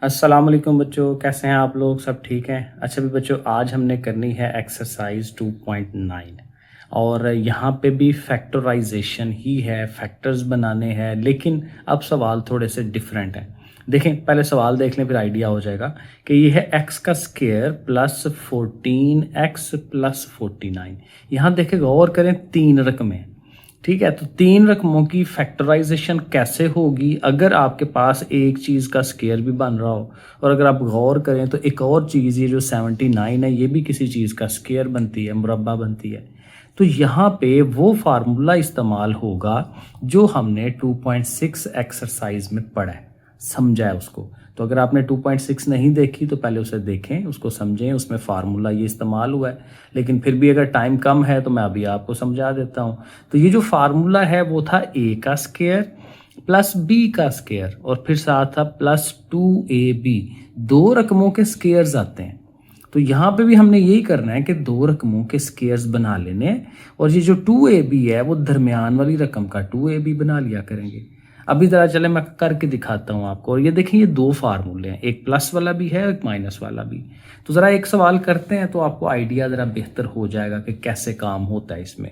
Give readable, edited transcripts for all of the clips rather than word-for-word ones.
अस्सलाम वालेकुम बच्चों, कैसे हैं आप लोग? सब ठीक हैं? अच्छा भी बच्चों, आज हमने करनी है एक्सरसाइज 2.9 और यहाँ पे भी फैक्टराइजेशन ही है, फैक्टर्स बनाने हैं, लेकिन अब सवाल थोड़े से डिफरेंट हैं। देखें, पहले सवाल देख लें फिर आइडिया हो जाएगा कि ये है एक्स का स्क्वायर प्लस 14x प्लस 49। यहाँ देखें, गौर करें, तीन रकमें, ठीक है। तो तीन रकमों की फैक्टराइजेशन कैसे होगी अगर आपके पास एक चीज़ का स्केयर भी बन रहा हो, और अगर आप गौर करें तो एक और चीज़ ये जो 79 है ये भी किसी चीज़ का स्केयर बनती है, मुरब्बा बनती है। तो यहाँ पे वो फार्मूला इस्तेमाल होगा जो हमने 2.6 एक्सरसाइज में पढ़ा है, समझा है उसको। तो अगर आपने 2.6 नहीं देखी तो पहले उसे देखें, उसको समझें, उसमें फार्मूला ये इस्तेमाल हुआ है। लेकिन फिर भी अगर टाइम कम है तो मैं अभी आपको समझा देता हूँ। तो ये जो फार्मूला है वो था a का स्क्वायर प्लस b का स्क्वायर और फिर साथ था प्लस 2ab। दो रकमों के स्क्वायर्स आते हैं। तो यहाँ पे भी हमने यही करना है कि दो रकमों के स्क्वायर्स बना लेने हैं, और ये जो 2ab है वो दरमियान वाली रकम का 2ab बना लिया करेंगे। अभी ज़रा चले मैं करके दिखाता हूँ आपको। और ये देखिए, ये दो फार्मूले हैं, एक प्लस वाला भी है एक माइनस वाला भी। तो ज़रा एक सवाल करते हैं तो आपको आइडिया ज़रा बेहतर हो जाएगा कि कैसे काम होता है इसमें।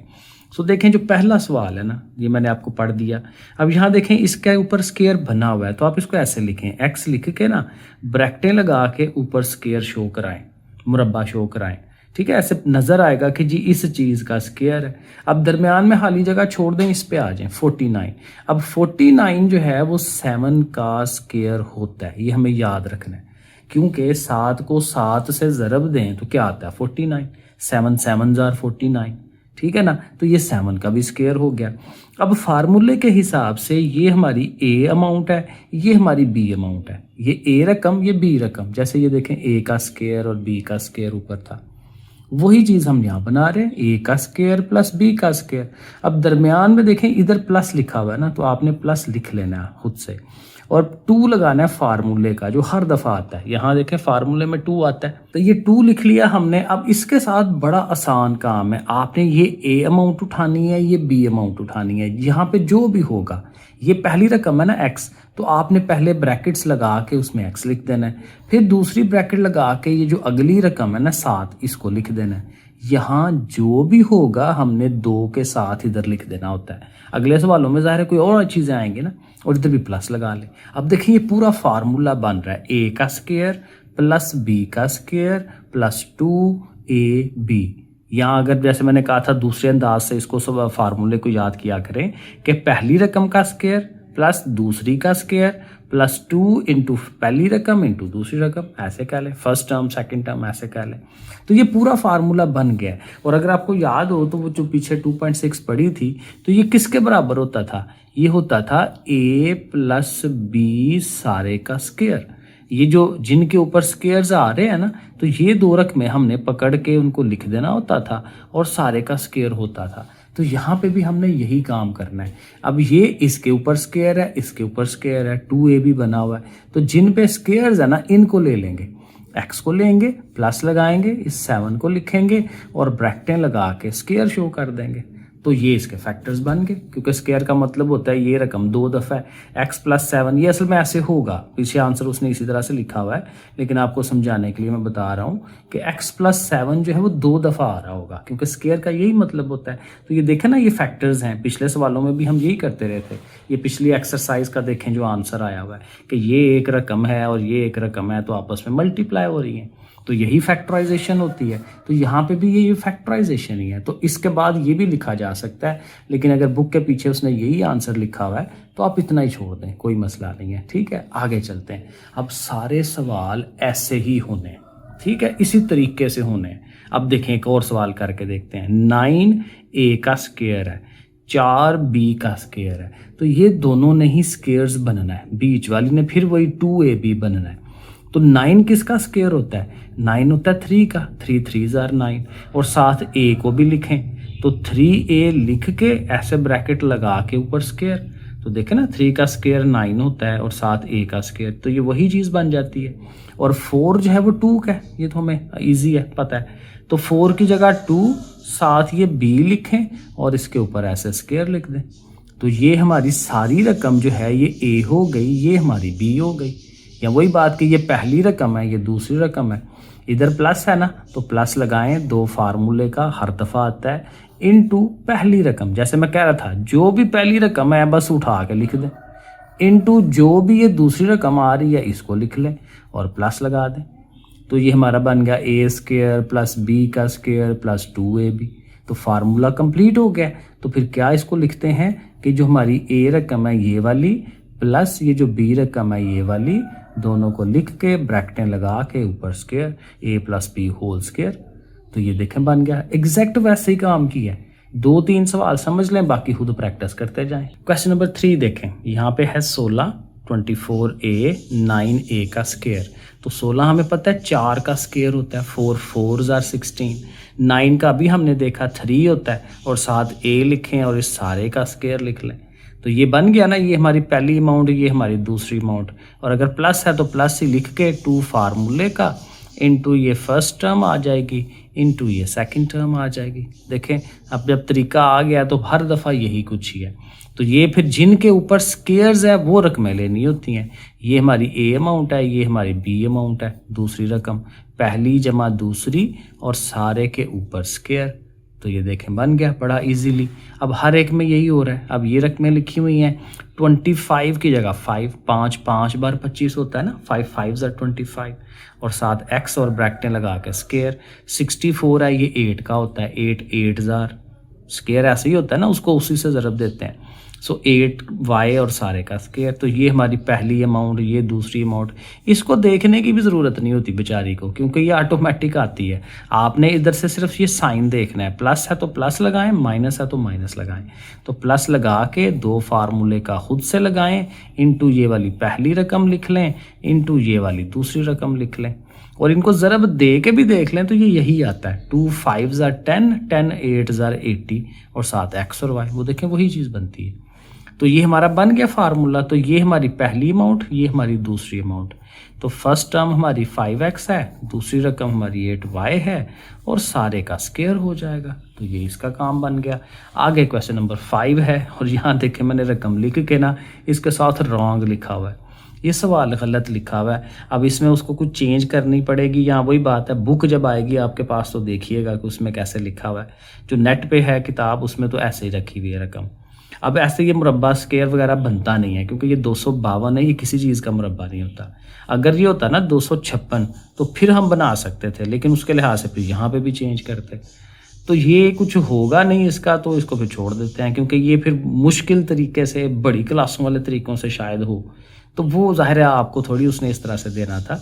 सो देखें, जो पहला सवाल है ना, ये मैंने आपको पढ़ दिया। अब यहाँ देखें, इसके ऊपर स्क्वायर बना हुआ है तो आप इसको ऐसे लिखें, एक्स लिख के ना ब्रैकेटें लगा के ऊपर स्क्वायर शो कराएं, मुरब्बा शो कराएं, ठीक है। ऐसे नज़र आएगा कि जी इस चीज़ का स्क्वायर है। अब दरमियान में खाली जगह छोड़ दें, इस पे आ जाएं 49। अब 49 जो है वो 7 का स्क्वायर होता है, ये हमें याद रखना है, क्योंकि 7 को 7 से ज़रब दें तो क्या आता है 49। 7 7 जार 49, ठीक है ना। तो ये 7 का भी स्क्वायर हो गया। अब फार्मूले के हिसाब से ये हमारी ए अमाउंट है, ये हमारी बी अमाउंट है। ये ए रकम, ये बी रकम। जैसे ये देखें, ए का स्क्वायर और बी का स्क्वायर ऊपर था, वही चीज़ हम यहाँ बना रहे हैं, ए का स्क्वायर प्लस बी का स्क्वायर। अब दरमियान में देखें, इधर प्लस लिखा हुआ है ना, तो आपने प्लस लिख लेना है खुद से, और 2 लगाना है फार्मूले का जो हर दफ़ा आता है। यहाँ देखें, फार्मूले में 2 आता है, तो ये 2 लिख लिया हमने। अब इसके साथ बड़ा आसान काम है, आपने ये ए अमाउंट उठानी है, ये बी अमाउंट उठानी है। यहाँ पे जो भी होगा, ये पहली रकम है ना एक्स, तो आपने पहले ब्रैकेट्स लगा के उसमें एक्स लिख देना है, फिर दूसरी ब्रैकेट लगा के ये जो अगली रकम है ना 7, इसको लिख देना है। यहाँ जो भी होगा हमने 2 के साथ इधर लिख देना होता है। अगले सवालों में ज़ाहिर है कोई और चीज़ें आएंगी ना, और इधर भी प्लस लगा ले। अब देखिए, ये पूरा फार्मूला बन रहा है, ए का स्क्वायर प्लस बी का स्क्वायर प्लस 2ab। यहाँ अगर जैसे मैंने कहा था दूसरे अंदाज से इसको सब फार्मूले को याद किया करें कि पहली रकम का स्क्वायर प्लस दूसरी का स्क्वायर प्लस 2 इंटू पहली रकम इंटू दूसरी रकम, ऐसे कह लें, फर्स्ट टर्म सेकंड टर्म ऐसे कह लें। तो ये पूरा फार्मूला बन गया है। और अगर आपको याद हो तो वो जो पीछे 2.6 पढ़ी थी, तो ये किसके बराबर होता था? ये होता था a प्लस बी सारे का स्क्वायर। ये जो जिनके ऊपर स्क्वायर्स आ रहे हैं ना, तो ये दो रकमें हमने पकड़ के उनको लिख देना होता था और सारे का स्क्वायर होता था। तो यहाँ पे भी हमने यही काम करना है। अब ये इसके ऊपर स्क्वायर है, इसके ऊपर स्क्वायर है, 2ab बना हुआ है, तो जिन पे स्क्वायर्स है ना इनको ले लेंगे, x को लेंगे, प्लस लगाएंगे, इस 7 को लिखेंगे और ब्रैकेटें लगा के स्क्वायर शो कर देंगे। तो ये इसके फैक्टर्स बन गए, क्योंकि स्क्वायर का मतलब होता है ये रकम 2 दफ़ा है, x प्लस 7। ये असल में ऐसे होगा, पीछे आंसर उसने इसी तरह से लिखा हुआ है, लेकिन आपको समझाने के लिए मैं बता रहा हूँ कि x प्लस 7 जो है वो 2 दफ़ा आ रहा होगा, क्योंकि स्क्वायर का यही मतलब होता है। तो ये देखें ना, ये फैक्टर्स हैं, पिछले सवालों में भी हम यही करते रहे थे। ये पिछली एक्सरसाइज का देखें जो आंसर आया हुआ है कि ये एक रकम है और ये एक रकम है, तो आपस में मल्टीप्लाई हो रही हैं, तो यही फैक्टराइजेशन होती है। तो यहाँ पे भी ये फैक्टराइजेशन ही है। तो इसके बाद ये भी लिखा जा सकता है, लेकिन अगर बुक के पीछे उसने यही आंसर लिखा हुआ है तो आप इतना ही छोड़ दें, कोई मसला नहीं है, ठीक है। आगे चलते हैं। अब सारे सवाल ऐसे ही होने हैं, ठीक है, इसी तरीके से होने हैं। अब देखें, एक और सवाल करके देखते हैं। 9a का स्क्वायर है, 4b का स्क्वायर है, तो ये दोनों ने ही स्क्वायर्स बनना है, बीच वाली ने फिर वही 2ab बनना है। तो 9 किसका स्क्वायर होता है? 9 होता है 3 का, 3 3 जार 9, और साथ a को भी लिखें, तो 3a लिख के ऐसे ब्रैकेट लगा के ऊपर स्क्वायर। तो देखें ना, 3 का स्क्वायर 9 होता है और साथ a का स्क्वायर, तो ये वही चीज़ बन जाती है। और 4 जो है वो 2 का है, ये तो हमें ईजी है, पता है। तो 4 की जगह 2, साथ ये b लिखें और इसके ऊपर ऐसे स्क्वायर लिख दें। तो ये हमारी सारी रकम जो है ये a हो गई, ये हमारी b हो गई। या वही बात कि ये पहली रकम है, ये दूसरी रकम है, इधर प्लस है ना, तो प्लस लगाएं, दो फार्मूले का हर दफ़ा आता है, इनटू पहली रकम। जैसे मैं कह रहा था जो भी पहली रकम है बस उठा के लिख दें, इनटू जो भी ये दूसरी रकम आ रही है इसको लिख लें और प्लस लगा दें। तो ये हमारा बन गया ए स्क्वायर प्लस बी का स्क्वायर प्लस 2ab। तो फार्मूला कंप्लीट हो गया। तो फिर क्या इसको लिखते हैं कि जो हमारी ए रकम है ये वाली प्लस ये जो बी रकम है ये वाली, दोनों को लिख के ब्रैकेटें लगा के ऊपर स्क्वायर, ए प्लस बी होल स्क्वायर। तो ये देखें बन गया, एग्जैक्ट वैसे ही काम किया है। 2-3 सवाल समझ लें, बाकी खुद प्रैक्टिस करते जाएं। क्वेश्चन नंबर 3 देखें, यहाँ पे है 16, 24a 9a का स्क्वायर। तो 16 हमें पता है 4 का स्क्वायर होता है, 4 4s are 16। 9 का भी हमने देखा 3 होता है और साथ a लिखें और इस सारे का स्क्वायर लिख लें। तो ये बन गया ना, ये हमारी पहली अमाउंट, ये हमारी दूसरी अमाउंट। और अगर प्लस है तो प्लस ही लिख के 2 फार्मूले का इनटू ये फर्स्ट टर्म आ जाएगी, इनटू ये सेकंड टर्म आ जाएगी। देखें अब जब तरीका आ गया तो हर दफ़ा यही कुछ ही है। तो ये फिर जिनके ऊपर स्केयर्स है वो रकमें लेनी होती हैं। ये हमारी ए अमाउंट है, ये हमारी बी अमाउंट है, दूसरी रकम, पहली जमा दूसरी और सारे के ऊपर स्केयर। तो ये देखें बन गया बड़ा इजीली। अब हर एक में यही हो रहा है। अब ये रकमें लिखी हुई हैं 25 की जगह 5, 5 5 बार 25 होता है ना, 5 5s are 25 और साथ x और ब्रैकेटें लगा के स्केयर। 64 है, ये 8 का होता है, 8 8s are स्केयर ऐसे ही होता है ना, उसको उसी से ज़रब देते हैं। सो 8y और सारे का स्केयर। तो ये हमारी पहली अमाउंट, ये दूसरी अमाउंट। इसको देखने की भी ज़रूरत नहीं होती बेचारी को, क्योंकि ये ऑटोमेटिक आती है। आपने इधर से सिर्फ ये साइन देखना है, प्लस है तो प्लस लगाएं, माइनस है तो माइनस लगाएं। तो प्लस लगा के 2 फार्मूले का खुद से लगाएं, इनटू ये वाली पहली रकम लिख लें, इनटू ये वाली दूसरी रकम लिख लें और इनको ज़रब दे के भी देख लें तो ये यही आता है। 2 5s are 10, 10 8s are 80 और साथ x और y, वो देखें वही चीज़ बनती है। तो ये हमारा बन गया फार्मूला। तो ये हमारी पहली अमाउंट, ये हमारी दूसरी अमाउंट। तो फर्स्ट टर्म हमारी 5x है, दूसरी रकम हमारी 8y है और सारे का स्क्वायर हो जाएगा। तो ये इसका काम बन गया। आगे क्वेश्चन नंबर 5 है और यहाँ देखें मैंने रकम लिख के ना इसके साथ रॉन्ग लिखा हुआ है, ये सवाल गलत लिखा हुआ है। अब इसमें उसको कुछ चेंज करनी पड़ेगी। यहाँ वही बात है, बुक जब आएगी आपके पास तो देखिएगा कि उसमें कैसे लिखा हुआ है। जो नेट पे है किताब उसमें तो ऐसे ही रखी हुई है रकम। अब ऐसे ये मुरब्बा स्क्वायर वगैरह बनता नहीं है, क्योंकि ये 252 है, ये किसी चीज़ का मुरब्बा नहीं होता। अगर ये होता ना 256 तो फिर हम बना सकते थे, लेकिन उसके लिहाज से फिर यहाँ पे भी चेंज करते। तो ये कुछ होगा नहीं इसका, तो इसको फिर छोड़ देते हैं, क्योंकि ये फिर मुश्किल तरीके से बड़ी क्लासों वाले तरीक़ों से शायद हो, तो वो ज़ाहिर है आपको थोड़ी उसने इस तरह से देना था।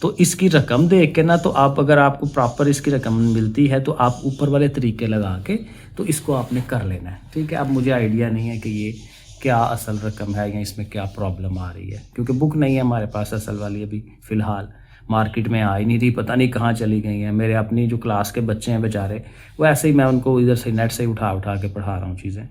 तो इसकी रकम देख के ना, तो आप अगर आपको प्रॉपर इसकी रकम मिलती है तो आप ऊपर वाले तरीके लगा के तो इसको आपने कर लेना है, ठीक है। अब मुझे आइडिया नहीं है कि ये क्या असल रकम है या इसमें क्या प्रॉब्लम आ रही है, क्योंकि बुक नहीं है हमारे पास असल वाली, अभी फ़िलहाल मार्केट में आ ही नहीं रही, पता नहीं कहाँ चली गई हैं। मेरे अपनी जो क्लास के बच्चे हैं बेचारे, वो ऐसे ही मैं उनको इधर से नेट से उठा के पढ़ा रहा हूँ चीज़ें।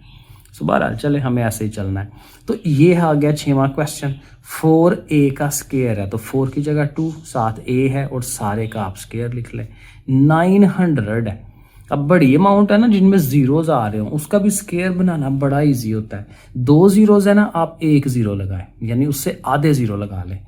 सो बहरहाल चले, हमें ऐसे ही चलना है। तो ये आ गया 6वां क्वेश्चन। 4a का स्क्वायर है, तो 4 की जगह 2, साथ a है और सारे का आप स्क्वायर लिख लें। 900 है। अब बड़ी अमाउंट है ना जिनमें ज़ीरोज़ आ रहे हो, उसका भी स्क्वायर बनाना बड़ा इजी होता है। 2 ज़ीरोज़ है ना, आप 1 ज़ीरो लगाएं, यानी उससे आधे ज़ीरो लगा लें।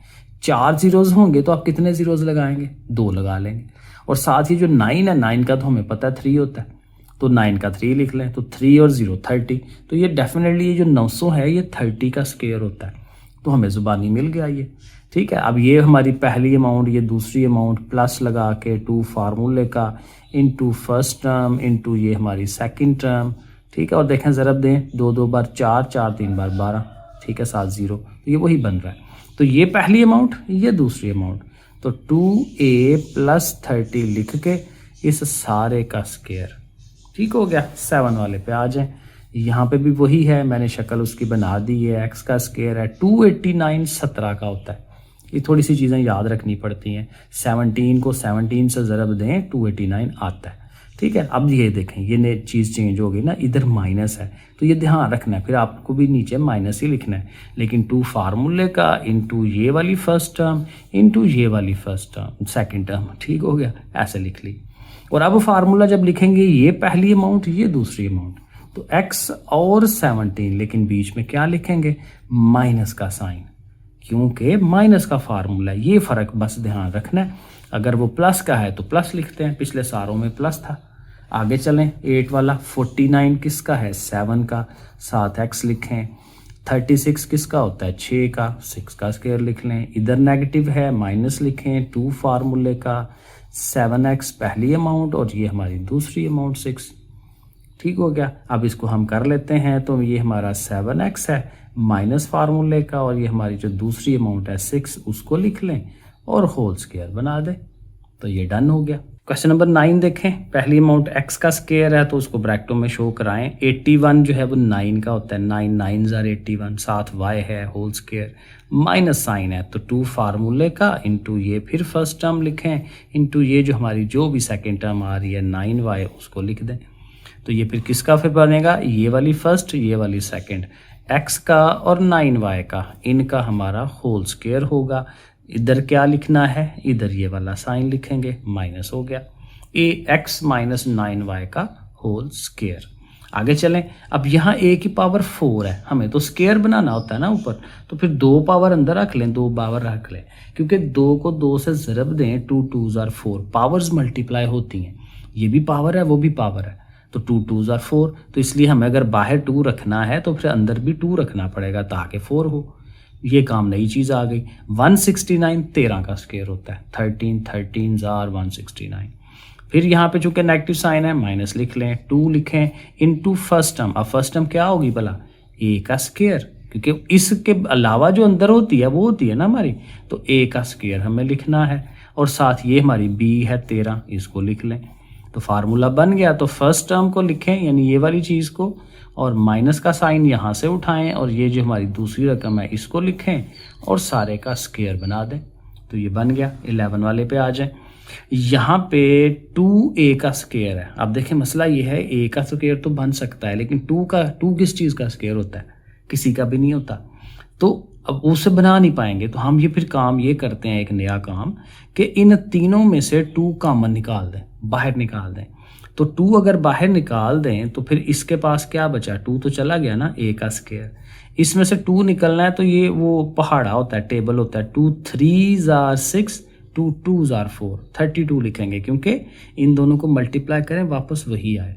4 ज़ीरोज़ होंगे तो आप कितने ज़ीरोज़ लगाएंगे? 2 लगा लेंगे। और साथ ही जो 9 है, 9 का तो हमें पता है 3 होता है, तो 9 का 3 लिख लें। तो 3 और 0 30। तो ये डेफिनेटली ये जो 900 है ये 30 का स्क्वायर होता है। तो हमें ज़ुबानी मिल गया ये, ठीक है। अब ये हमारी पहली अमाउंट, ये दूसरी अमाउंट, प्लस लगा के 2 फार्मूले का इनटू फर्स्ट टर्म इनटू ये हमारी सेकंड टर्म, ठीक है। और देखें ज़रब दें, 2 2 बार 4, 4 3 बार 12, ठीक है, साथ 0। तो ये वही बन रहा है। तो ये पहली अमाउंट, ये दूसरी अमाउंट। तो 2a + 30 लिख के इस सारे का स्क्वायर, ठीक हो गया। 7 वाले पे आ जाएं। यहाँ पे भी वही है, मैंने शक्ल उसकी बना दी है। x का स्क्वायर है 289, 17 का होता है। ये थोड़ी सी चीज़ें याद रखनी पड़ती हैं। 17 को 17 से ज़रब दें, 289 आता है, ठीक है। अब ये देखें, ये नई चीज़ चेंज हो गई ना, इधर माइनस है, तो ये ध्यान रखना है, फिर आपको भी नीचे माइनस ही लिखना है। लेकिन 2 फार्मूले का इनटू ये वाली फर्स्ट टर्म इनटू ये वाली फर्स्ट टर्म सेकंड टर्म, ठीक हो गया, ऐसे लिख ली। और अब फार्मूला जब लिखेंगे, ये पहली अमाउंट, ये दूसरी अमाउंट, तो x और 17, लेकिन बीच में क्या लिखेंगे? माइनस का साइन, क्योंकि माइनस का फार्मूला है। ये फ़र्क बस ध्यान रखना है। अगर वो प्लस का है तो प्लस लिखते हैं, पिछले सारों में प्लस था। आगे चलें, 8 वाला 49 किसका है, 7 का, 7x लिखें। 36 किसका होता है, 6 का, 6 का स्क्वायर लिख लें। इधर नेगेटिव है, माइनस लिखें 2 फार्मूले का। 7x पहली अमाउंट और ये हमारी दूसरी अमाउंट 6। ठीक हो गया। अब इसको हम कर लेते हैं, तो ये हमारा 7x है माइनस फार्मूले का, और ये हमारी जो दूसरी अमाउंट है 6 उसको लिख लें और होल स्क्वायर बना दें। तो ये डन हो गया। क्वेश्चन नंबर 9 देखें। पहली अमाउंट x का स्क्वायर है तो उसको ब्रैकेटों में शो कराएं। 81 जो है वो 9 का होता है, 9 9s are 81, साथ y है होल स्क्वायर, माइनस साइन है तो 2 फार्मूले का इंटू ये फिर फर्स्ट टर्म लिखें इंटू ये जो हमारी जो भी सेकेंड टर्म आ रही है 9y उसको लिख दें। तो ये फिर किसका फिर बनेगा, ये वाली फर्स्ट ये वाली सेकेंड, x का और 9y का, इनका हमारा होल स्क्वायर होगा। इधर क्या लिखना है, इधर ये वाला साइन लिखेंगे, माइनस हो गया ax माइनस 9y का होल स्क्वायर। आगे चलें। अब यहाँ a की पावर 4 है, हमें तो स्क्वायर बनाना होता है ना ऊपर, तो फिर 2 पावर अंदर रख लें, 2 पावर रख लें, क्योंकि 2 को 2 से ज़रब दें 2 2s are 4, पावर्स मल्टीप्लाई होती हैं। ये भी पावर है वो भी पावर है, तो 2 2s are 4, तो इसलिए हमें अगर बाहर 2 रखना है तो फिर अंदर भी 2 रखना पड़ेगा ताकि 4 हो। ये काम नई चीज़ आ गई। 169 13 का स्क्वायर होता है, 13 13s are 169। फिर यहाँ पे चूंकि नेगेटिव साइन है माइनस लिख लें, 2 लिखें इनटू फर्स्ट टर्म। अब फर्स्ट टर्म क्या होगी भला, a का स्क्वायर, क्योंकि इसके अलावा जो अंदर होती है वो होती है ना हमारी, तो a का स्क्वायर हमें लिखना है, और साथ ये हमारी b है 13, इसको लिख लें। तो फार्मूला बन गया। तो फर्स्ट टर्म को लिखें यानी ये वाली चीज़ को, और माइनस का साइन यहाँ से उठाएं, और ये जो हमारी दूसरी रकम है इसको लिखें और सारे का स्क्वायर बना दें। तो ये बन गया। 11 वाले पे आ जाए। यहाँ पे 2a का स्क्वायर है। अब देखें मसला ये है, a का स्क्वायर तो बन सकता है लेकिन 2 किस चीज़ का स्क्वायर होता है, किसी का भी नहीं होता, तो अब उसे बना नहीं पाएंगे। तो हम ये फिर काम ये करते हैं, एक नया काम, कि इन तीनों में से 2 कॉमन निकाल दें, बाहर निकाल दें। तो 2 अगर बाहर निकाल दें तो फिर इसके पास क्या बचा, 2 तो चला गया ना, a का स्क्वायर। इसमें से 2 निकलना है तो ये वो पहाड़ा होता है, टेबल होता है, 2 3s are 6, 2 2s are 4, 32 लिखेंगे, क्योंकि इन दोनों को मल्टीप्लाई करें वापस वही आए।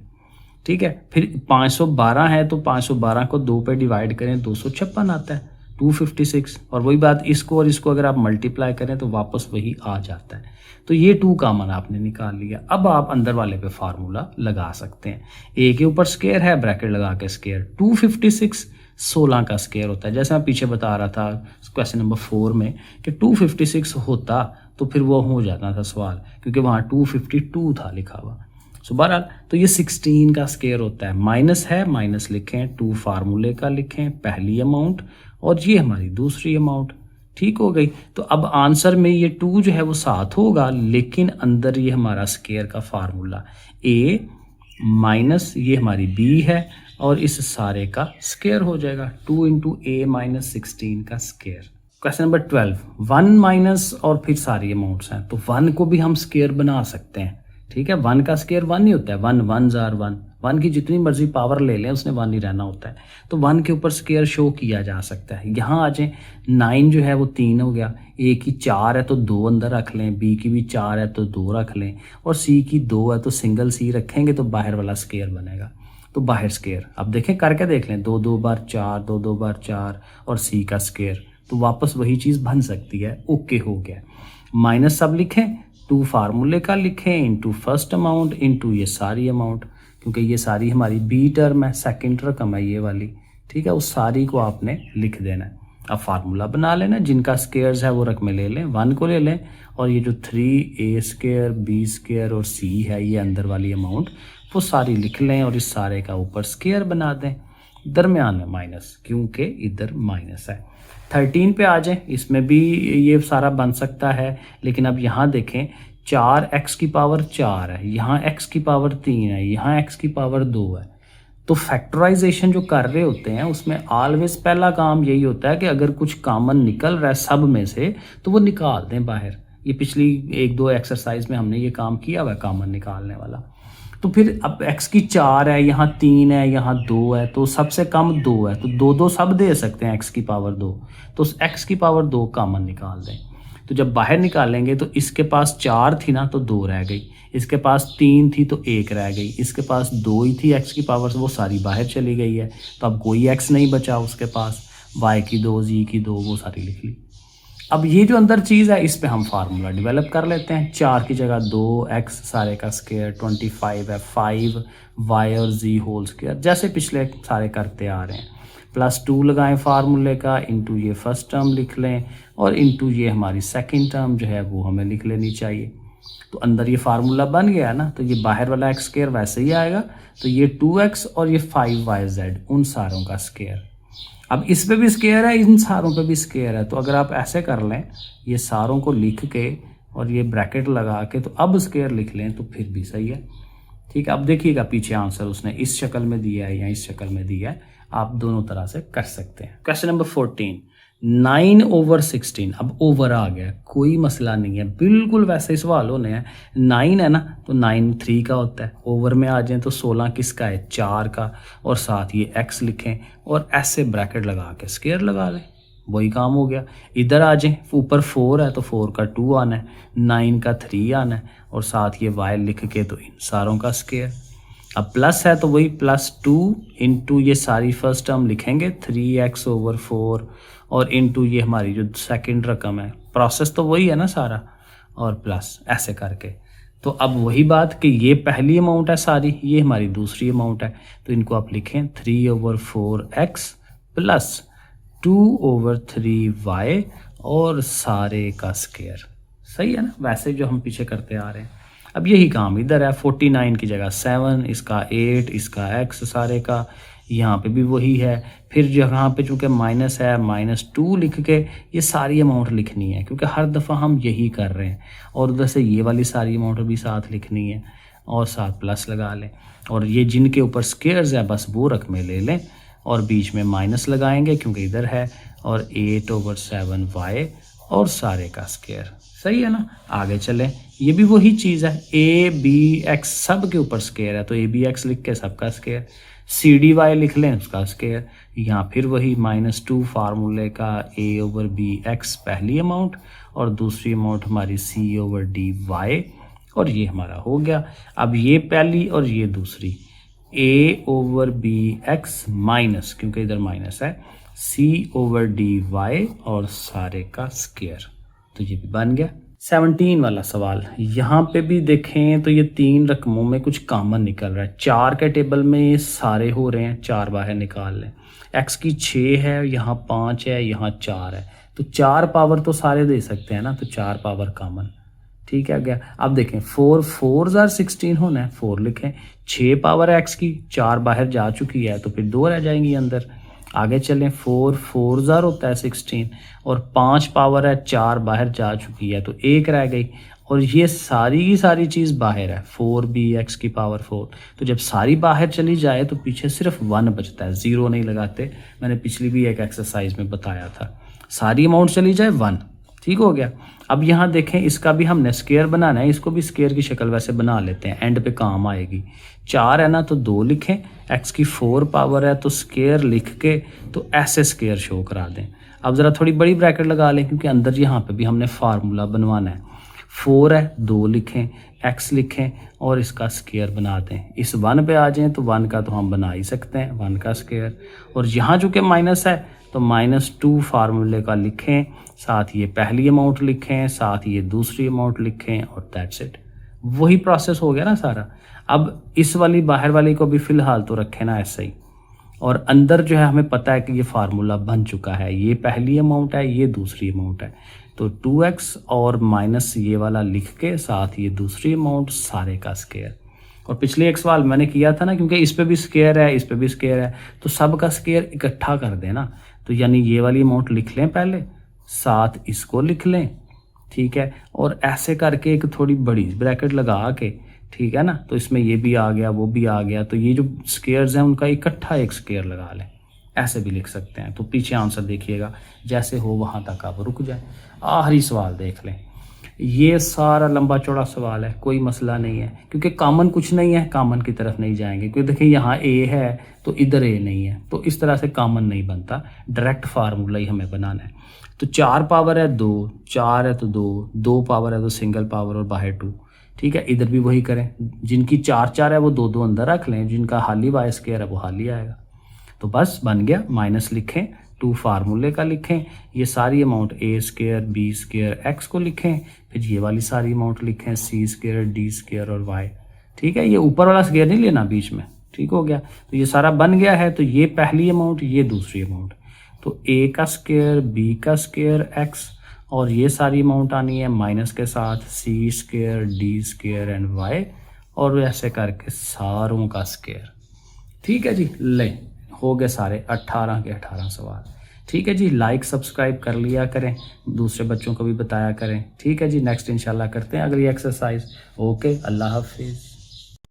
ठीक है। फिर 512 है तो 512 को 2 पे डिवाइड करें, 256 आता है, 256। और वही बात इसको और इसको अगर आप मल्टीप्लाई करें तो वापस वही आ जाता है। तो ये 2 कॉमन आपने निकाल लिया। अब आप अंदर वाले पे फार्मूला लगा सकते हैं। a के ऊपर स्क्वायर है, ब्रैकेट लगा के स्क्वायर, 256 16 का स्क्वायर होता है। जैसे मैं पीछे बता रहा था क्वेश्चन नंबर 4 में कि 256 होता तो फिर वो हो जाता था सवाल, क्योंकि वहाँ 252 था लिखा हुआ। सो बहरहाल तो ये 16 का स्क्वायर होता है। माइनस है, माइनस लिखें, 2 फार्मूले का लिखें, पहली अमाउंट और ये हमारी दूसरी अमाउंट। ठीक हो गई। तो अब आंसर में ये 2 जो है वो साथ होगा, लेकिन अंदर ये हमारा स्क्वायर का फार्मूला a माइनस ये हमारी b है, और इस सारे का स्क्वायर हो जाएगा, 2 इंटू a माइनस 16 का स्क्वायर। क्वेश्चन नंबर 12, 1 माइनस और फिर सारी अमाउंट्स हैं, तो 1 को भी हम स्क्वायर बना सकते हैं। ठीक है। 1 का स्क्वायर 1 ही होता है, 1 1s are 1, 1 की जितनी मर्जी पावर ले लें उसने 1 ही रहना होता है। तो 1 के ऊपर स्क्वायर शो किया जा सकता है। यहाँ आ जाए, 9 जो है वो 3 हो गया, a की 4 है तो 2 अंदर रख लें, b की भी 4 है तो 2 रख लें, और c की 2 है तो सिंगल c रखेंगे तो बाहर वाला स्क्वायर बनेगा। तो बाहर स्क्वायर अब देखें करके देख लें, 2 2 बार 4, 2 2 बार 4 और c का स्क्वायर, तो वापस वही चीज़ बन सकती है। ओके हो गया। माइनस सब लिखें, 2 फार्मूले का लिखें इंटू फर्स्ट अमाउंट इंटू ये सारी अमाउंट, क्योंकि ये सारी हमारी बी टर्म है, सेकंड रकम है ये वाली। ठीक है। उस सारी को आपने लिख देना है। अब फार्मूला बना लेना, जिनका स्क्वायर्स है वो रकमें ले लें, 1 को ले लें, और ये जो 3a स्क्वायर b स्क्वायर और c है ये अंदर वाली अमाउंट वो सारी लिख लें, और इस सारे का ऊपर स्क्वायर बना दें, दरमियान में माइनस, क्योंकि इधर माइनस है। 13 पे आ जाए, इसमें भी ये सारा बन सकता है, लेकिन अब यहाँ देखें 4x की पावर 4 है, यहाँ x की पावर 3 है, यहाँ x की पावर 2 है। तो फैक्टराइजेशन जो कर रहे होते हैं उसमें ऑलवेज पहला काम यही होता है कि अगर कुछ कॉमन निकल रहा है सब में से तो वो निकाल दें बाहर। ये पिछली 1-2 एक्सरसाइज में हमने ये काम किया हुआ है कॉमन निकालने वाला। तो फिर अब x की 4 है, यहाँ 3 है, यहाँ 2 है, तो सबसे कम 2 है, तो 2 2 सब दे सकते हैं x की पावर 2, तो उस x की पावर 2 कॉमन निकाल दें। तो जब बाहर निकालेंगे तो इसके पास 4 थी ना, तो 2 रह गई, इसके पास 3 थी तो 1 रह गई, इसके पास 2 ही थी x की पावर, वो सारी बाहर चली गई है, तो अब कोई x नहीं बचा उसके पास, y की 2, z की 2, वो सारी लिख ली। अब ये जो अंदर चीज़ है इस पे हम फार्मूला डेवलप कर लेते हैं। 4 की जगह 2x सारे का स्क्वायर, 25 है, 5 y और z होल स्क्वायर, जैसे पिछले सारे करते आ रहे हैं। +2 लगाएं फार्मूले का, इंटू ये फर्स्ट टर्म लिख लें, और इंटू ये हमारी सेकंड टर्म जो है वो हमें लिख लेनी चाहिए। तो अंदर ये फार्मूला बन गया ना, तो ये बाहर वाला x स्क्वायर वैसे ही आएगा, तो ये 2x और ये 5yz उन सारों का स्क्वायर। अब इस पे भी स्क्वायर है, इन सारों पे भी स्क्वायर है, तो अगर आप ऐसे कर लें, ये सारों को लिख के और ये ब्रैकेट लगा के तो अब स्क्वायर लिख लें तो फिर भी सही है। ठीक है, अब देखिएगा पीछे आंसर उसने इस शक्ल में दिया है या इस शक्ल में दिया है, आप दोनों तरह से कर सकते हैं। क्वेश्चन नंबर 14, 9/16, अब ओवर आ गया, कोई मसला नहीं है, बिल्कुल वैसे ही सवाल होने हैं। 9 है ना, तो 9 3 का होता है, ओवर में आ जाए तो 16 किसका है, 4 का, और साथ ये x लिखें और ऐसे ब्रैकेट लगा के स्क्वायर लगा लें, वही काम हो गया। इधर आ जाए, ऊपर 4 है तो 4 का 2 आना है, 9 का 3 आना है, और साथ ये y लिख के तो इन सारों का स्क्वायर। अब प्लस है तो वही +2 इंटू ये सारी फर्स्ट टर्म लिखेंगे 3x/4, और इंटू ये हमारी जो सेकंड रकम है, प्रोसेस तो वही है ना सारा, और प्लस ऐसे करके। तो अब वही बात कि ये पहली अमाउंट है सारी, ये हमारी दूसरी अमाउंट है, तो इनको आप लिखें 3/4x प्लस 2/3y और सारे का स्क्वायर। सही है ना, वैसे जो हम पीछे करते आ रहे हैं। अब यही काम इधर है, 49 की जगह 7, इसका 8, इसका x सारे का, यहाँ पे भी वही है। फिर यहाँ पे चूँकि माइनस है, -2 लिख के ये सारी अमाउंट लिखनी है, क्योंकि हर दफ़ा हम यही कर रहे हैं, और उधर से ये वाली सारी अमाउंट भी साथ लिखनी है, और साथ प्लस लगा लें, और ये जिनके ऊपर स्क्वायर्स है बस वो रकमें ले लें, और बीच में माइनस लगाएंगे क्योंकि इधर है, और 8/7y और सारे का स्क्वायर। सही है ना, आगे चलें, ये भी वही चीज़ है, a,b,x सब के ऊपर स्क्वायर है, तो a,b,x लिख के सबका स्क्वायर, c,d,y लिख लें उसका स्क्वायर। यहाँ फिर वही -2 फार्मूले का a/b,x पहली अमाउंट, और दूसरी अमाउंट हमारी c/d,y, और ये हमारा हो गया। अब ये पहली और ये दूसरी, a/b,x माइनस, क्योंकि इधर माइनस है, c/d,y और सारे का स्क्वायर, तो ये भी बन गया। 17 वाला सवाल, यहाँ पे भी देखें तो ये 3 रकमों में कुछ कॉमन निकल रहा है। 4 के टेबल में ये सारे हो रहे हैं, 4 बाहर निकाल लें। x की 6 है, यहाँ 5 है, यहाँ 4 है, तो 4 पावर तो सारे दे सकते हैं ना, तो 4 पावर कॉमन। ठीक है गया। अब देखें 4 4s are 16 होना है, 4 लिखें। 6 पावर है x की, 4 बाहर जा चुकी है, तो फिर 2 रह जाएंगी अंदर। आगे चलें, 4 4s होता है 16, और 5 पावर है, 4 बाहर जा चुकी है, तो 1 रह गई, और ये सारी की सारी चीज़ बाहर है, 4bx की पावर 4। तो जब सारी बाहर चली जाए तो पीछे सिर्फ 1 बचता है, 0 नहीं लगाते, मैंने पिछली भी एक एक्सरसाइज में बताया था। सारी अमाउंट चली जाए 1, ठीक हो गया। अब यहाँ देखें, इसका भी हमने स्क्वायर बनाना है, इसको भी स्क्वायर की शक्ल वैसे बना लेते हैं, एंड पे काम आएगी। 4 है ना, तो 2 लिखें, x की 4 पावर है तो स्क्वायर लिख के तो ऐसे स्क्वायर शो करा दें। अब ज़रा थोड़ी बड़ी ब्रैकेट लगा लें, क्योंकि अंदर यहाँ पे भी हमने फार्मूला बनवाना है। 4 है, 2 लिखें, x लिखें और इसका स्क्वायर बना दें। इस 1 पे आ जाएं तो 1 का तो हम बना ही सकते हैं, 1 का स्क्वायर। और यहाँ चूँकि माइनस है तो -2 फार्मूले का लिखें, साथ ये पहली अमाउंट लिखें, साथ ये दूसरी अमाउंट लिखें, और दैट्स इट। वही प्रोसेस हो गया ना सारा। अब इस वाली बाहर वाली को भी फ़िलहाल तो रखें ना ऐसे ही, और अंदर जो है हमें पता है कि ये फार्मूला बन चुका है, ये पहली अमाउंट है, ये दूसरी अमाउंट है, तो 2x और माइनस ये वाला लिख के साथ ये दूसरी अमाउंट सारे का स्क्वायर। और पिछले एक सवाल मैंने किया था ना, क्योंकि इस पे भी स्क्वायर है, इस पे भी स्क्वायर है, तो सब का स्क्वायर इकट्ठा कर देना। तो यानी ये वाली अमाउंट लिख लें पहले, साथ इसको लिख लें, ठीक है, और ऐसे करके एक थोड़ी बड़ी ब्रैकेट लगा के, ठीक है ना, तो इसमें ये भी आ गया, वो भी आ गया, तो ये जो स्क्वायर्स हैं उनका इकट्ठा एक स्क्वायर लगा लें, ऐसे भी लिख सकते हैं। तो पीछे आंसर देखिएगा, जैसे हो वहाँ तक आप रुक जाए। आखिरी सवाल देख लें, ये सारा लंबा चौड़ा सवाल है, कोई मसला नहीं है, क्योंकि कॉमन कुछ नहीं है, कॉमन की तरफ नहीं जाएंगे। क्योंकि देखिए यहाँ ए है तो इधर ए नहीं है, तो इस तरह से कॉमन नहीं बनता, डायरेक्ट फार्मूला ही हमें बनाना है। तो 4 पावर है 2, 4 है तो 2 पावर है तो सिंगल पावर और बाहर 2, ठीक है। इधर भी वही करें, जिनकी 4 है वो 2 अंदर रख लें, जिनका हाली वाई स्क्वायर है वो हाली आएगा। तो बस बन गया, माइनस लिखें, 2 फार्मूले का लिखें, ये सारी अमाउंट ए स्क्वायर बी स्क्वायर एक्स को लिखें, फिर ये वाली सारी अमाउंट लिखें सी स्क्वायर डी स्क्वायर और वाई, ठीक है। ये ऊपर वाला स्क्वायर नहीं लेना बीच में, ठीक हो गया। तो ये सारा बन गया है, तो ये पहली अमाउंट, ये दूसरी अमाउंट, तो ए का स्क्वायर बी का स्क्वायर एक्स, और ये सारी अमाउंट आनी है माइनस के साथ c square d square and y, और ऐसे करके सारों का स्क्वायर, ठीक है जी। ले हो गए सारे 18 के 18 सवाल, ठीक है जी। लाइक सब्सक्राइब कर लिया करें, दूसरे बच्चों को भी बताया करें, ठीक है जी। नेक्स्ट इंशाल्लाह करते हैं अगली एक्सरसाइज। ओके, अल्लाह हाफिज़।